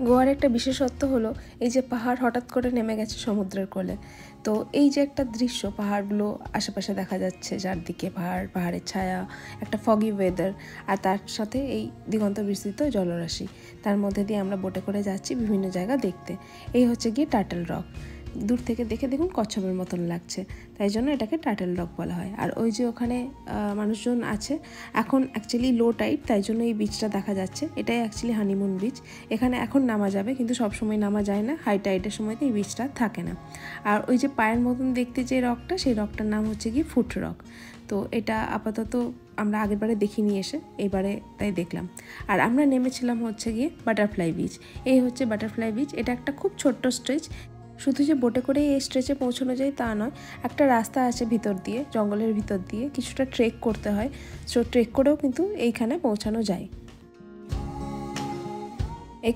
গোয়ার একটা বিশেষত্ব হলো এই যে পাহাড় হঠাৎ করে নেমে গেছে সমুদ্রের কোলে। তো এই যে একটা দৃশ্য, পাহাড়গুলো আশেপাশে দেখা যাচ্ছে, চারদিকে পাহাড়, পাহাড়ের ছায়া, একটা ফগি ওয়েদার, আর তার সাথে এই দিগন্ত বিস্তৃত জলরাশি, তার মধ্যে দিয়ে আমরা বোটে করে যাচ্ছি বিভিন্ন জায়গা দেখতে। এই হচ্ছে গিয়ে টার্টল রক। দূর থেকে দেখে দেখুন কচ্ছপের মতন লাগছে, তাই জন্য এটাকে টার্টল রক বলা হয়। আর ওই যে ওখানে মানুষজন আছে, এখন অ্যাকচুয়ালি লো টাইড, তাই জন্য এই বিচটা দেখা যাচ্ছে। এটাই অ্যাকচুয়ালি হানিমুন বিচ। এখানে এখন নামা যাবে, কিন্তু সব সময় নামা যায় না, হাই টাইডের সময় তো এই বিচটা থাকে না। আর ওই যে পায়ের মতন দেখতে যে রকটা, সেই রকটার নাম হচ্ছে কি ফুট রক। তো এটা আপাতত আমরা আগেরবারে দেখিনি এসে, এবারে তাই দেখলাম। আর আমরা নেমেছিলাম হচ্ছে গিয়ে বাটারফ্লাই বিচ। এই হচ্ছে বাটারফ্লাই বিচ। এটা একটা খুব ছোট্ট স্ট্রেচ। শুধু যে বোটে করে এই স্ট্রেচে পৌঁছানো যায় তা নয়, একটা রাস্তা আছে ভিতর দিয়ে, জঙ্গলের ভিতর দিয়ে কিছুটা ট্রেক করতে হয়। সো ট্রেক করেও কিন্তু এইখানে পৌঁছানো যায়। এই